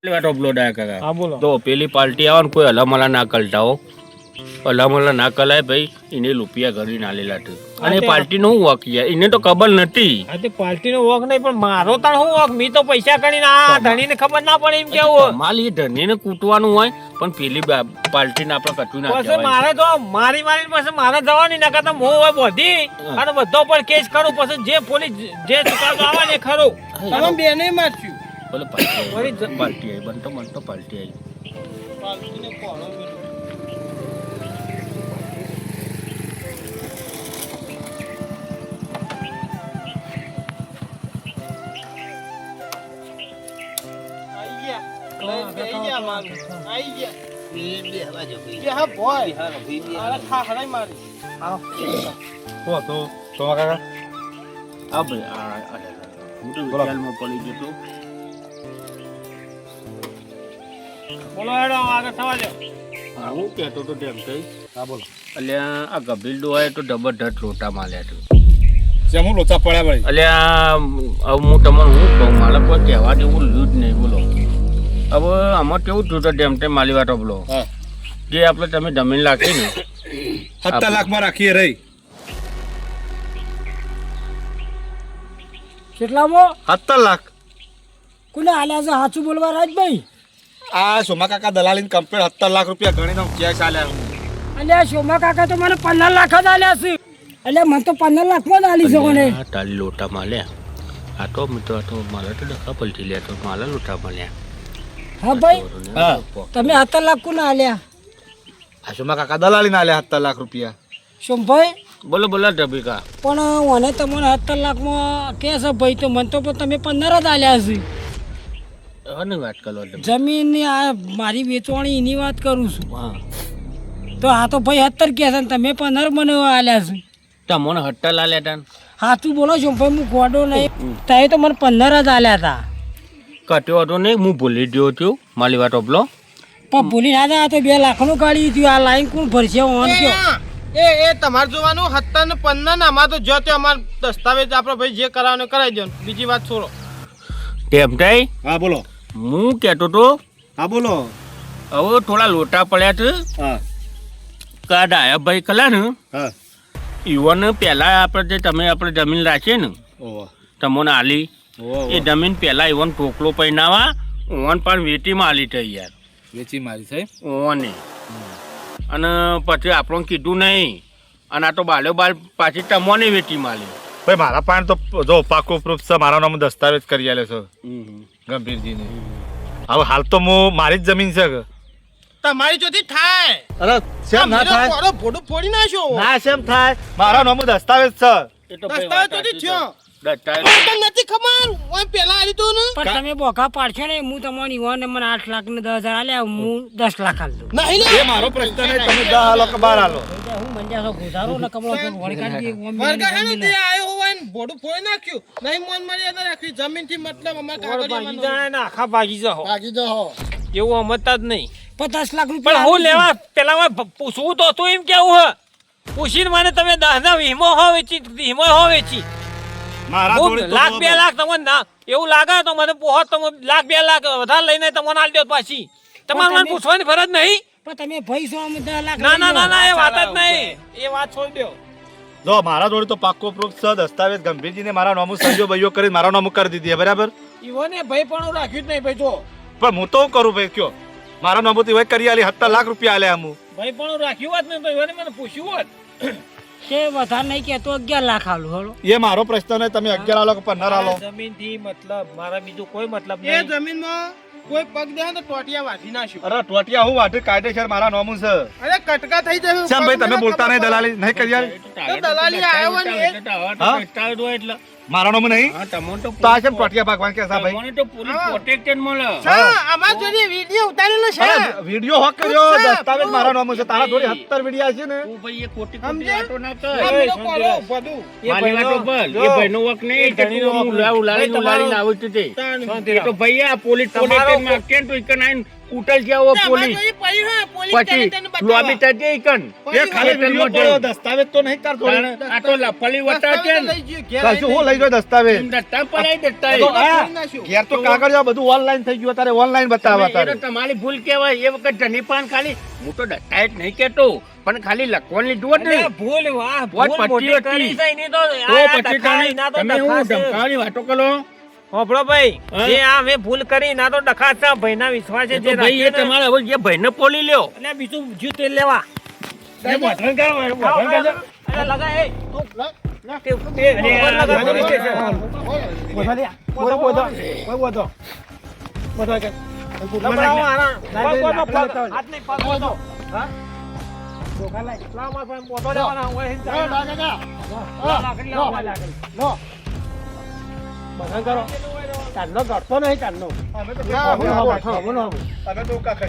તો પેલી પાર્ટી આવે ને કોઈ હલામલા ના કલટાવો હલામલા ના કલાય ભાઈ એને રૂપિયા ઘડી ના લેલા છે અને પાર્ટી નો વોક યાર એને તો ખબર નથી પાર્ટી નો વોક નહીં પણ મારો તાણ હું વોક મી તો પૈસા કરીને આ ધણી ને ખબર ના પડે એમ કેવું માલી ધણી ને કૂટવાનું હોય પણ પેલી પાર્ટી ને આપણે કટવી ના પછી મારે તો મારી પછી મારે જવાની ના કરતા હું હોય બધી અને બધો પર કેસ કરું પછી જે પોલીસ જે ચુકાદો આવે ને ખરું તમે બેને મારશું બોલે પાર્ટી આવી બનતો પાર્ટી આવી પાર્ટીને કોણો હું કહેતો તો તેમ થઈ અલ્યા આ ગભીર ડોહાએ તો જબરદસ્ત લોટા માલ્યા છે હું લોચા પડ્યા ભાઈ અલ્યા હવે હું તમને શું કહું મારે કોઈ કહેવા જેવું રહ્યું જ નહીં બોલો હવે આમાં કેવું થયું તો તેમ તેમ માલી વાતો બોલો જે આપણે તમે જમીન રાખી ને 17 લાખમાં રાખીએ રહી કેટલામાં 17 લાખ કોને આલ્યા છે સાચું બોલવા રાજભાઈ આ સોમા કાકા દલાલી કમ્પ્લેટ 17 લાખ રૂપિયા ગણીને કેશ આલ્યા અલ્યા સોમા કાકા તો મને 15 લાખ જ આલ્યા છે અલ્યા મને તો 15 લાખમાં જ આલી શકો ને તાલી લોટા માલ્યા આ તો મિત્રો આ તો મારા તો ડખા પલટી લે તો મારા લોટા માલ્યા હા ભાઈ તમે 17 લાખ કોને આલ્યા આ સોમા કાકા દલાલીને આલ્યા 17 લાખ રૂપિયા સોમભાઈ બોલો બોલો ડબીકા પણ મને તમને 17 લાખમાં કે છે ભાઈ તો મને તો તમે 15 જ આલ્યા છે અને વાત કરો જમીનની આ મારી વેચવાણી એની વાત કરું છું હા તો આ તો ભાઈ 17 કે છે ને તમે 15 મને આલ્યા છે તમને હટ્ટા લાલ્યા તા સાચું બોલો છો ભાઈ હું ગોડો નહીં તમે તો મને 15 જ આલ્યા હતા કટ્યો હતો નહીં હું ભૂલી ગયો છું માલી વાતો બોલો પણ ભૂલી ના જાય તો 2 લાખનું કાઢી દીધું આ લાઈન કોણ ભરશે ઓન કયો એ તમારે જોવાનું 17 ને 15 ને આમાં તો જો તે અમાર દસ્તાવેજ આપણે ભાઈ જે કરાવને કરાવી દો બીજી વાત છોડો તેમ થઈ હા બોલો હું કહેતો તો હા બોલો હવે થોડા લોટા પડ્યા છે હા કા ડાયાભાઈ કલા ને હા ઈવન પહેલા આપણે જે તમે આપણે જમીન રાખીએ ને ઓહો તમને આલી એ જમીન પહેલા ઈવન ટોકલો પહેનાવા ઓન પણ વેટીમાં આલી થઈ યાર વેચી મારી છે ઓને અને પછી આપણને કીધું નહીં અને આ તો બાલ્યો બાલ પાછી ટમોને વેટીમાં આલી ભાઈ મારા પાસે તો જો પાકો પ્રૂફ છે મારા નામ દસ્તાવેજ કરી આલે છે ગંભીરજીને હવે હાલ તો હું મારી જ જમીન છે તમારી જોથી થાય અરે સેમ ના થાય ભોડું ફોડી નાખ્યો ના સેમ થાય મારા નામ દસ્તાવેજ છે એ તો દસ્તાવેજ જોથી થયો દસ્તાવેજ પણ નથી ખબર ઓય પેલા આલી તો ને પણ તમે બોકા પાડશો ને હું તમને ઈવન મને 8 લાખ ને 10,000 આલ્યા હું 10 લાખ આલ દઉં નહીં એ મારો પ્રશ્ન નહીં તમે 10 હાલો કે 12 હાલો હું મંડ્યા છો ગુજારો ને કમળો પર વળી કાઢી વર્ગા હે ને તે આયો હોય ને ભોડું ફોડી નાખ્યું નહીં મન મર્યાદા રાખી જમીન થી મતલબ અમાર ભાગી જાય ને આખા ભાગી જાઓ ભાગી જાઓ એવું સમજતા જ નહીં 50 લાખ રૂપિયા પણ હું લેવા પેલા પૂછવું તો તું એમ કેવું હે પૂછીને મને તમે 10 ના વીમો હો વેચી મારા જોડે તો લાખ 2 લાખ તમને ના એવું લાગે તો મને પોહત તમે લાખ 2 લાખ વધારે લઈને તમને આલ દો પાછી તમારે મને પૂછવાની ફરજ નહીં પણ તમે ભાઈ છો 10 લાખ ના એ વાત જ નહીં એ વાત છોડી દો જો મારા જોડે તો પાકો પ્રૂફ છે દસ્તાવેજ ગંભીરજીને મારા નામું સંજો ભાઈઓ કરી મારા નામું કરી દીધી બરાબર ઈવોને ભાઈ પણ રાખ્યું જ નહીં ભાઈ જો પણ હું તો કરું ભાઈ કયો મારા નામું તો કરી આલી 17 લાખ રૂપિયા આલ્યા હું ભાઈ પણ રાખ્યું હોત ને તો ઈવોને મને પૂછ્યું હોત કે વધારે નહીં કે તો 11 લાખ આલું હળો એ મારો પ્રશ્ન નહીં તમે 11 આલો કે 15 આલો જમીન થી મતલબ મારા બીજું કોઈ મતલબ એ જમીનમાં કોઈ પગ દે તો ટોટિયા વાઢી નાખ્યું અરે ટોટિયા હું વાટે કાયદેસર મારા નામું છે અરે કટકા થઈ જશે શ્યામ ભાઈ તમે બોલતા નહીં દલાલી નહીં કરી આલી દલાલી આવ્યો હોય ને એટલે મારા નામું નહીં હા તમને તો તો આ કેમ ટોટિયા ભાગવાન કે સા ભાઈ તમને તો પૂરી પ્રોટેક્ટેડ મળે અમાર જોડે વિડિયો ઉતારેલો છે અરે વિડિયો હોક કર્યો દસ્તાવેજ મારા નામું છે તારા જોડે 17 વિડિયા છે ને તું ભાઈ એ ખોટી સમજે? વાતો ના કર અમે તો કરો બધું મારી વાતો બોલ એ ભાઈનો વક નહીં કે તું ઉલાડીને આવું તે એ તો ભાઈ આ પોલીસ પ્રોટેક્ટેડ માં કેમ તો ઇકન આઈન ઉતર જાવ પોલીસ તમારે પડી હે, પોલીસ પછી તને બતાવવા. લોબી તજે ઈકન એ ખાલી વિડીયો પડ્યો, દસ્તાવેજ તો નહીં કરતો આ તો લફલી વટા છે ને લઈ ગયો, ઘેર કશું હું લઈ ગયો દસ્તાવેજ દત્તા પડાઈ દેતા તો એ. આ કરી નાખ્યું. ઘેર તો કાગળિયા બધું ઓનલાઈન થઈ ગયું, તારે ઓનલાઈન બતાવવા તમે એ તો તારે તમારી ભૂલ કહેવાય. એ વખત જનીપાન ખાલી હું તો દત્તા જ નહીં કહેતો પણ ખાલી લખવાનું લીધું હતું ને. અરે ભૂલ વાહ વાત ભૂલ પતી મોટી હતી. કરી છે એની તો તો આ પછી ડખાય, ના તો તમે હું ડખાશે. ધમકાવાની વાતો કરો. હોભળો ભાઈ હા? જે આ મેં ભૂલ કરી ના તો ડખાશે ભાઈના વિશ્વાસે એ જે તો ભાઈ એ રાખ્યો ને. તમારે હવે જે ભાઈને પોલી લ્યો. એટલે બીજું જ્યું તેલ લેવા એ બોધન કરો, એ બોધન કરજો. અરે લગા એ તે ઉપર લગા પોલીસ સ્ટેશન. લબડાવો આના. કોઈ કોઈનો પગ હાથ નહીં, પગ કોઈનો. હા? લાવ મારા ભાઈ મોટો લેવાના, હું અહીં જ લાવ, લાકડી લાવ, લાકડી. અમે તો કાકા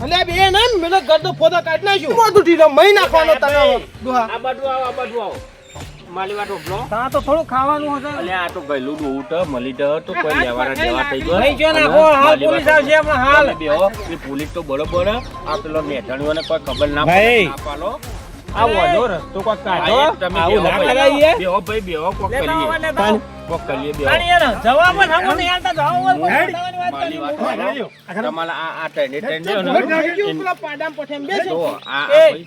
અલ્યા બે ને મેલો ગરદો ફોદો કાઢી નાખ્યું. મોઢું ઢીલો મહી નાખવાનો તને દુહા. આ બાજુ આવો, આ બાજુ આવો. માલી વાટો બ્લો. ત્યાં તો થોડું ખાવાનું હશે. અલ્યા આ તો ગયેલું ડોહું તો મળી જશે તો કોઈ લેવાના દેવા થઈ ગયો. ભાઈ જો ને, અને હાલ માલી પોલીસ વાટો આવશે હમણાં, હાલ. તમે બેહો. એ પોલીસ તો બરોબર આ પેલો મેઠાણીઓને કોઈ ખબર ના ભાઈ. ના પાડો. આ વધો રસ્તો કોક કાઢો. આ તમે આવું બેહો ના ભાઈ. કરાઈએ. બેહો ભાઈ બેહો કોક લેતા આવો, કરીએ. લેતા આવો. કોક કરીએ બેહો. તાણી યાર, જવાબ જ હમણાં નહીં આલતા, જવાબ જ હેડ. બતાવવાની વાત માલી કરી. વાટો તમારા આ ટેન્ડે ટેન્ડે થઈ ગયું પેલા પાડામાં પઠેમ બેસો. તો આ એ. ભાઈ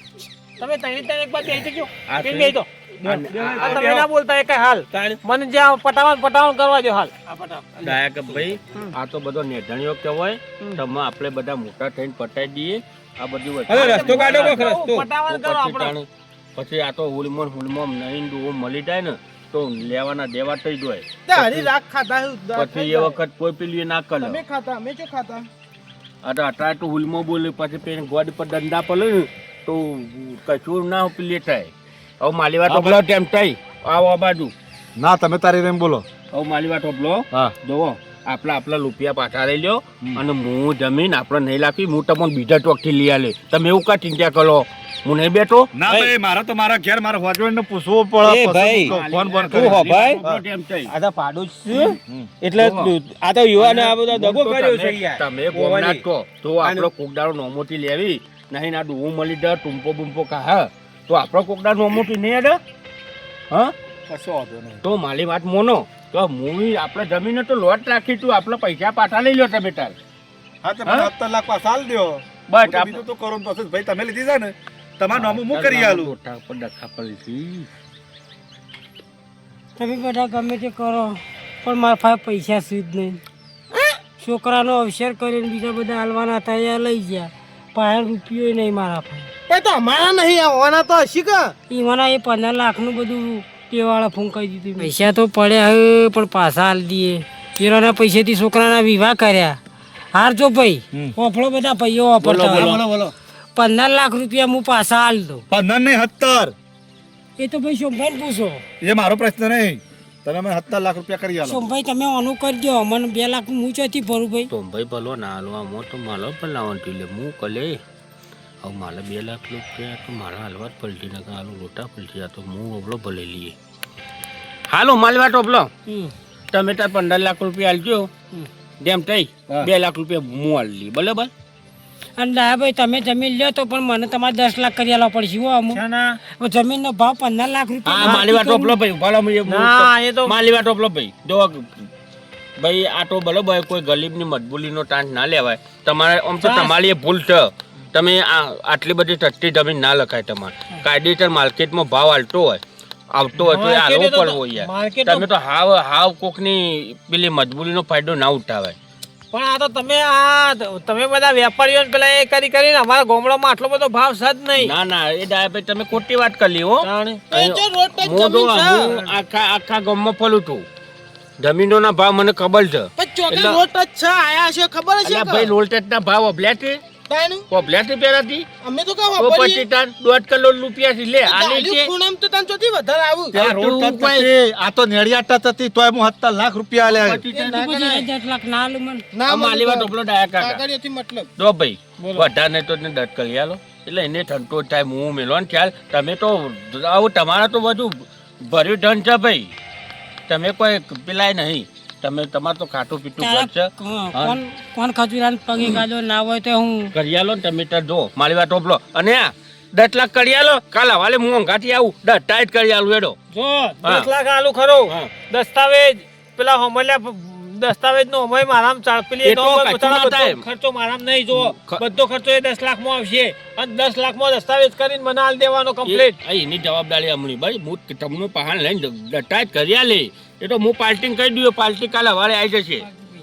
તમે ત્રણ એક બાર બેસી જજો. આ કેમ છે. બેસી તો? આ આ તમે ના બોલતા એ કઈ હાલ. મને જ્યાં પટાવણ કરવા દો હાલ. ડાયા કે ભાઈ આ તો બધો નેઢણીઓ કહેવાય. તમે આપણે બધા મોટા થઈને પટાઈ દઈએ આ બધી વસ્તુ. હવે રસ્તો કાઢો કોક રસ્તો. પટાવણ કરો પછી આપણે. તાણે- પછી આ તો હુલમોમ નહીં ડૂહો મળી જાય ને તો લેવાના દેવા થઈ જાય. તારી રાખ ખાતા હું. પછી એ વખત કોઈ પેલી ના કરે. અમે ખાતા, અમે શું ખાતા? આ તો અત્યારે તો હુલમો બોલે પછી પેલી ગોડ પર દંડા પડે ને તો કશું ના પેલી થાય. હવે માલી વાત ઓબલો તેમ થઈ આવો આ બાજુ. ના તમે તારી રેમ બોલો. હવે માલી વાત ઓબલો હા જોવો આપણા રૂપિયા પાછા લઈ લ્યો અને હું જમીન આપણે નહીં લાગી હું તમને બીજા ચોકથી લઈ આલે. તમે એવું કા ચિંતા કરો હું નહીં બેઠો. ના ભાઈ મારા તો મારા ઘેર મારા હોજવેન ને પૂછવું પડે. એ ભાઈ, પછી ફોન બોન તું હો ભાઈ. તેમ થઈ. આ તો પાડું જ છે. એટલે આ તો યુવાને આ બધો દગો કર્યો છે યાર. તમે ગોમના જ કહો તો આપણો કોકડારો નોમોટી લેવી નહીં ના ડૂવું મળી જાય ટૂંપો બૂંપો કહા તો આપણો કોકડારો નોમોટી નહીં અડે. હા કશો વાંધો નહીં. તો મારી વાત મોનો તો મૂવી આપણે જમીને તો લોટ રાખી તું આપણે પૈસા પાછા લઈ લો તમે તાર. હા તો મને 17 લાખ પાછા આલ દ્યો. બસ હું તો બીજું તો કરું ને પછી ભાઈ તમે લીધી છે ને તમારું નામ હું કરી આલું. ટોટા પર ડખા પડી છે. તમે બધા ગમે તે કરો પણ મારા પાસે પૈસા છે જ નહીં. છોકરાનો અવસર કરીને બીજા બધા હાલવાના તૈયાર લઈ ગયા. પાસે રૂપિયો નહીં મારા પાસે. એ તો અમારા નહીં આવવાના તો હશી કે. એમાંના એ 15 લાખનું બધું ટેવાળા ફૂંકાઈ દીધું. પૈસા તો પડ્યા હવે પણ પાછા હાલ દઈએ. પેલાના પૈસાથી છોકરાના વિવાહ કર્યા. હારજો ભાઈ, ઓફળો બધા ભાઈઓ વાપરતા હોય. બોલો બોલો. 15 લાખ રૂપિયા હું પાછા હાલ દઉં. 15 નહીં 17. એ તો ભાઈ સોમભાઈ પૂછો. એ મારો પ્રશ્ન નહીં. તમે મને 17 લાખ રૂપિયા કરી આલો. સોમભાઈ તમે આનું કરજો. મને 2 લાખ હું ચોથી ભરું ભાઈ. તો ભાઈ ભલો ના હાલવા મો તો માલો પણ લાવવાનું લે હું કલે હવે મારે 2 લાખ રૂપિયા તો મારા હાલવા જ પલટી નાખા હાલો લોટા પલટી આ તો હું ઓબલો ભલે લઈએ. હાલો માલવા ટોપલો તમે તાર 15 લાખ રૂપિયા હાલજો જેમ થઈ 2 લાખ રૂપિયા હું હાલ લઈએ બરાબર. અને દા ભાઈ તમે જમીન લ્યો તો પણ મને તમારે 10 લાખ કરી આલવા પડશે હો અમુક. જમીનનો ભાવ 15 લાખ હા રૂપિયા. માલીવા ટોપલો ભાઈ ભલો ના, એ તો- માલીવા ટોપલો ભાઈ જો ભાઈ આ તો બરોબર કોઈ ગરીબની મજબૂરીનો તાંત ના લેવાય. તમારે આમ તો તમારી એ ભૂલ છે. તમે આટલી બધી ટટ્ટી જમીન ના લખાય તમારે. કાયદેસર માર્કેટમાં ભાવ આવતો હોય તો એ હાલવો પડવો યાર. તમે તો હાવ કોકની પેલી મજબૂરીનો ફાયદો ના ઉઠાવાય. પણ આ તો તમે બધા વેપારીઓ પેલા એ કરીને અમારા ગામડામાં આટલો બધો ભાવ છે જ નહીં. ના ના એ ડાય ભાઈ તમે ખોટી વાત કરી લી હો. તાણે. એ જો રોડ ટચ હું તો જમીન છે. હું આખા ગામમાં ફરું છું. જમીનોના ભાવ મને ખબર છે. પણ ચોકે એટલે- રોડ ટચ છે આયા છે ખબર છે અલ્યા કે? ભાઈ રોલટેટના ભાવ અભલ્યાથી તાનું અભલ્યાથી પહેલાથી અમે તો કહો તો પછી તાર 1.5 કરોડ રૂપિયા થી લે આલી છે. ખૂણામ તો તને ચોથી વધારે આવું. આ રોડ તું ટચ હતી, આ તો નેડિયા ટચ હતી તોય હું 17 લાખ રૂપિયા આલ્યા. પછી તાર તો પછી 10 લાખ ના આલું મને. ના આ માલીવા ટોપલો ડાયા કાકા કાગળિયાથી મતલબ. જો ભાઈ વધારે તો ને દટ કરી આલો એટલે એને ઠંડો થાય હું મેલો ને ખ્યાલ તમે તો આવું તમારા તો બધું ભર્યું ધન છે ભાઈ. તમે કોઈ પેલાય નહીં તમે તમારે તો ખાટું પીટું તારા ઘર છે કોણ ખજૂરાને પગે ગાજો ના હોય તો હું કરી આલો ને તમે તાર જો મારી વાત ઓપલો અને આ 10 લાખ કરી આલો કાલ હવાલે હું અંગાથી આવું 10 ટાઈટ કરી આલું એડો જો હા. 10 લાખ આલુ ખરો હા. દસ્તાવેજ પેલા હમલ્યા દસ્તાવેજ નો હમય મારામ ચાળપેલી એ તો કચ્છું ના થાય. ખર્ચો મારામ નહીં જો ખ- બધો ખર્ચો એ 10 લાખ માં આવશે અને 10 લાખ માં દસ્તાવેજ કરીને મને આલ દેવાનો કમ્પ્લીટ એની જવાબદારી હમણી ભાઈ હું તમને પહાણ લઈને ટાઈટ કરી આલે એ તો હું પાર્ટી કહી દઉં પાર્ટી કાલે હવાલે આવી જશે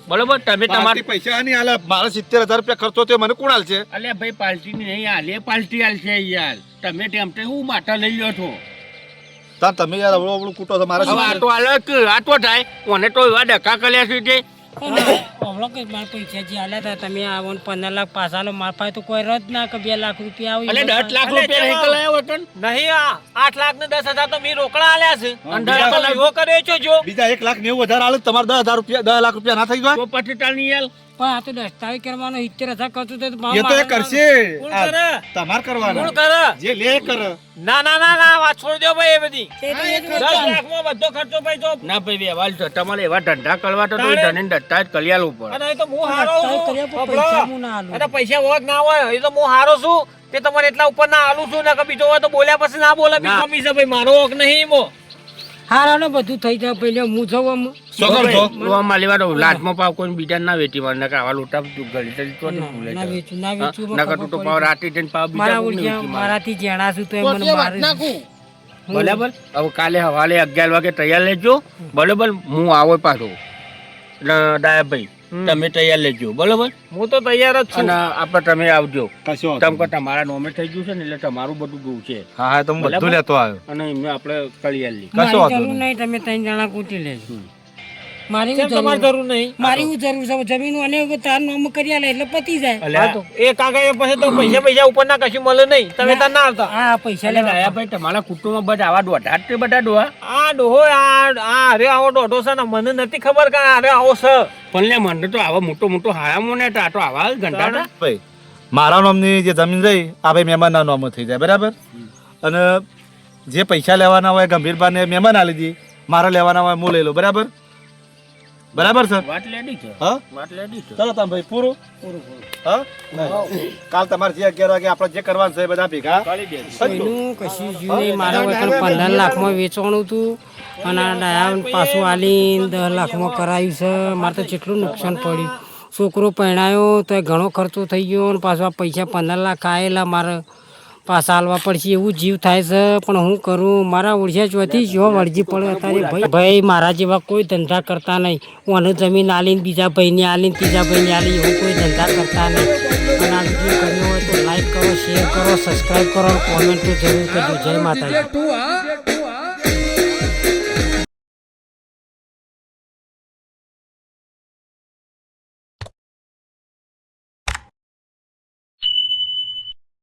બરોબર તમે તમારે પૈસા નહીં આલે મારા 70,000 રૂપિયા ખર્ચો થયો મને કોણ આલશે અલ્યા ભાઈ પાર્ટી નહીં હાલે પાર્ટી હાલશે યાર તમે તેમ તે હું માથા લઈ લ્યો છો તાર તમે યાર અવળું અવળું કૂટો છો મારા હવે આટો હાલત આટો થાય મને તો એવા ડકા કર્યા છે તે હમણાં કે મારા પૈસા જે આલ્યા હતા તમે આવો ને 15 લાખ પાછા લો મારા પાસે તો કોઈ રદ ના કે 2 લાખ રૂપિયા અલે આવે 10 લાખ રૂપિયા નહીં કલાયો વતન નહીં આ 8 લાખ ને 10,000 તો મેં રોકડા આલ્યા છે અને અને દસ એવો કર્યો છો જો બીજા 1,90,000 આલે તમારે 10,000 રૂપિયા 10 લાખ રૂપિયા ના થઈ જાય તો પછી તારની યાર પણ આ તો દસ્તાવેજ કરવાનો 70,000 ખર્ચો થાય તો એ તો એ કરશે કોણ આ કરે? તમાર કરવાના કોણ કરે જે લે કર ના ના ના ના વાત છોડી દો ભાઈ એ બધી તે તો એ જ 10 લાખ માં બધો ખર્ચો ભાઈ જો ના ભાઈ વ્યવહાર છે તમારે એવા ધંધા કરવા તો તાણે? ધને દત્તા જ કરી આલવું પડે અને એ તો હું હારો દસ્તાવેજ છું કર્યા પણ સાંભળો. પૈસા હું ના આલું. અને પૈસા વોગ ના હોય એ તો હું હારો છું તે તમારે એટલા ઉપર ના આલું છું ને કે બીજો હોય તો બોલ્યા પછી ના બોલે ના. બી છે ભાઈ મારો વોગ નહીં મો હારાનો બધું થઈ જાય પહેલે હું જવું આમ. શું કરશો મારી વાત લાટમાં પાવ કોઈ બીજા ના વેચી મારે નકર આવા લોટા ગળી તરી તો નહીં ભૂલે ના વેચું ના વેચું નકર તું તો પાવ રાતે જઈને પાવ બીજા મારા કોઈને ઓળખ્યા વેચી મારે. મારાથી જેણા છું તો એ મને ટોટિયા મારે નાખું બરાબર હવે કાલે હવાલે 11 વાગે તૈયાર લેજો બરાબર હું આવો પાછો ડાયાભાઈ તમે તૈયાર લેજો બરાબર હું તો તૈયાર જ છું અને આપણે તમે આવજો કશો તમ કે તમારા નોમે થઈ ગયું છે ને એટલે તમારું બધું જોવું છે હા હા તો હું બધું લેતો આવ્યો અને એમને આપણે કરી આલી કશો મારી વાંધો જરૂર નહીં તમે 3 જણા કૂટી લેજો મારી કેમ હું તમારે જરૂર જરૂર નહીં મારી હું જરૂર છે જમીન અને તાર નામ કરી આલે એટલે પતી જાય હા તો એ કાકા પછી તો પૈસા ઉપર ના કશું મળે નહીં તમે તાર ના આવતા હા પૈસા એટલે લેવા ડાયાભાઈ તમારા કુટુંબમાં બધા આવા દોઢા જ તે બધા ડોહા આ ડોહો આ અરે આવો દોઢો છે ને મને નથી ખબર કે અરે આવો છે પણ લે મને તો આવા મોટો મોટો હાયામો ને તો આવા ઘંટા હતા ભાઈ મારા નામની જે જમીન રહી આ ભાઈ મહેમાનના નામમાં થઈ જાય બરાબર અને જે પૈસા લેવાના હોય ગંભીરબાને મહેમાન આલી દી મારા લેવાના હોય હું લઈ લઉં બરાબર બરાબર સર વાત લેડી છે હા વાત લેડી છે ચલો તમે ભાઈ પૂરું હા કાલ તમારે જે 11 વાગે આપણે જે કરવાનું છે એ બધા ભેગા કરી દેજો કોઈનું કશું જ્યું નહીં મારા વતન 15 લાખમાં વેચવાનું હતું અને આ ડાયા પાછું આલીને 10 લાખમાં કરાયું છે મારે તો જેટલું નુકસાન પડ્યું છોકરો પરણાયો તો એ ઘણો ખર્ચો થઈ ગયો અને પાછું આ પૈસા 15 લાખ આવેલા મારે પાછા હાલવા પડશે એવું જીવ થાય છે પણ હું કરું મારા ઓળખ્યા ચોથી જો વળજી પડે અત્યારે ભાઈ મારા જેવા કોઈ ધંધા કરતા નહીં હું આને જમીન આલીને બીજા ભાઈને આલીને ત્રીજા ભાઈને આલી એવું કોઈ ધંધા કરતા નહીં અને આ વિડીયો કર્યો હોય તો લાઈક કરો શેર કરો સબસ્ક્રાઈબ કરો કોમેન્ટ જરૂર કરજો જય માતાજી